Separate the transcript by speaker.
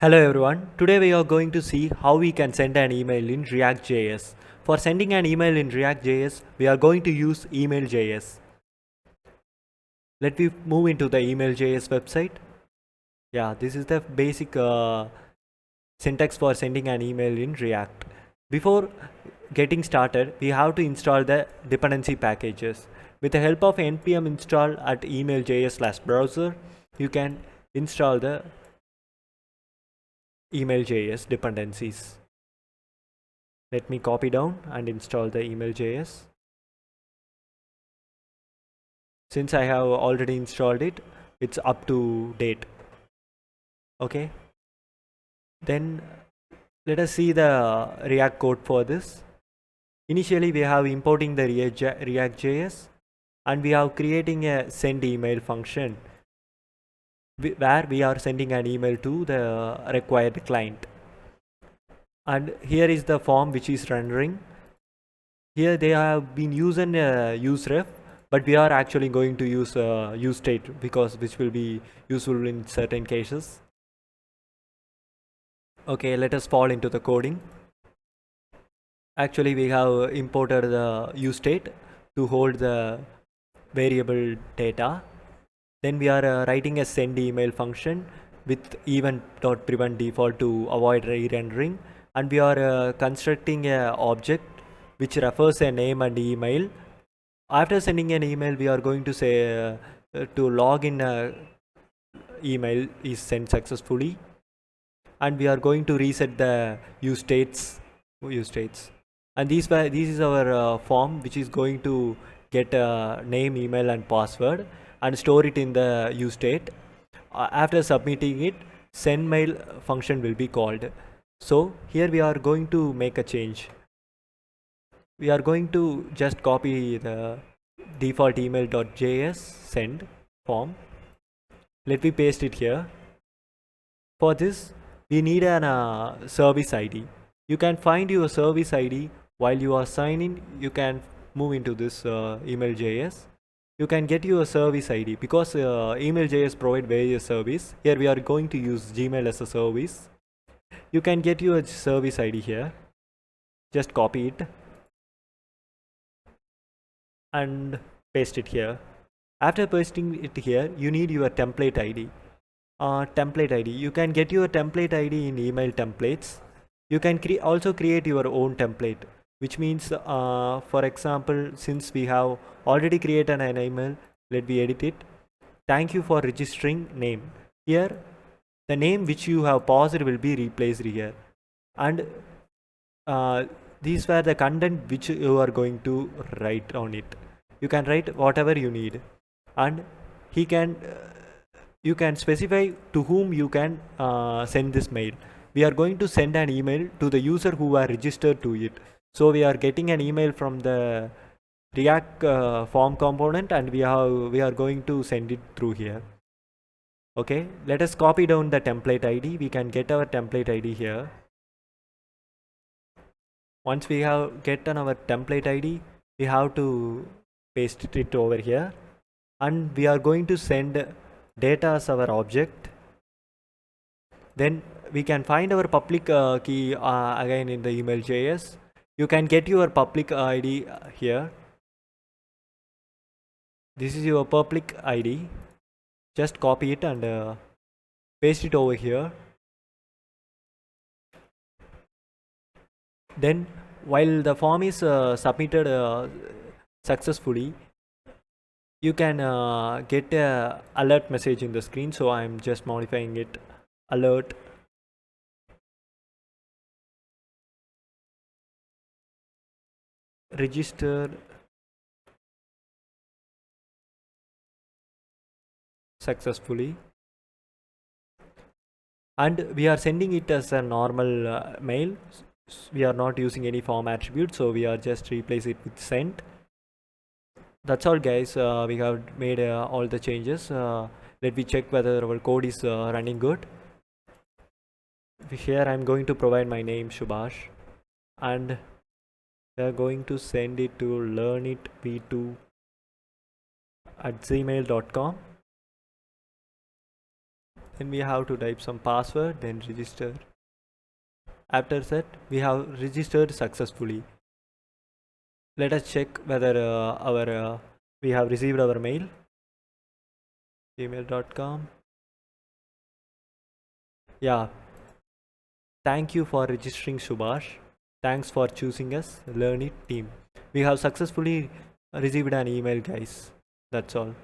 Speaker 1: Hello everyone. Today we are going to see how we can send an email in React.js. For sending an email in React.js, we are going to use email.js. Let me move into the email.js website. Yeah, this is the basic syntax for sending an email in React. Before getting started, we have to install the dependency packages. With the help of npm install at email.js/browser, you can install the email.js dependencies. Let me copy down and install the email.js. Since I have already installed it, it's up to date. Okay, then let us see the React code for this. Initially we have importing the React.js and we have creating a send email function where we are sending an email to the required client. And here is the form which is rendering. Here they have been using useref, but we are actually going to use useState because which will be useful in certain cases. Okay, let us fall into the coding. Actually, we have imported the useState to hold the variable data. Then we are writing a send email function with event.prevent default to avoid re-rendering, and we are constructing a object which refers a name and email. After sending an email, we are going to say to log in email is sent successfully, and we are going to reset the use states. And this is our form which is going to get name, email, and password and store it in the use state. After submitting it, send mail function will be called. So here we are going to make a change. We are going to just copy the default email.js send form. Let me paste it here. For this, we need an service ID. You can find your service ID while you are signing. You can move into this email.js. You can get your service ID because email.js provide various service. Here we are going to use Gmail as a service. You can get your service ID here. Just copy it and paste it here. After pasting it here, you need your template ID. Template ID. You can get your template ID in email templates. You can also create your own template, which means, for example, since we have already created an email, let me edit it. Thank you for registering name. Here, the name which you have paused will be replaced here. And these were the content which you are going to write on it. You can write whatever you need, and he can you can specify to whom you can send this mail. We are going to send an email to the user who are registered to it. So we are getting an email from the React form component, and we are going to send it through here. Okay, let us copy down the template ID. We can get our template ID here. Once we have gotten our template ID, we have to paste it over here, and we are going to send data as our object. Then we can find our public key again in the email.js. You can get your public ID here. This is your public ID. Just copy it and paste it over here. Then while the form is submitted successfully, you can get a alert message in the screen. So I'm just modifying it. Alert. Register successfully, and we are sending it as a normal mail. We are not using any form attribute, so we are just replace it with sent. That's all, guys. We have made all the changes. Let me check whether our code is running good. Here I'm going to provide my name Subhash, and we are going to send it to learnitv2@gmail.com. then we have to type some password, then register. After that, we have registered successfully. Let us check whether we have received our mail. gmail.com. Yeah, thank you for registering, Subhash. Thanks for choosing us, Learn It team. We have successfully received an email, guys. That's all.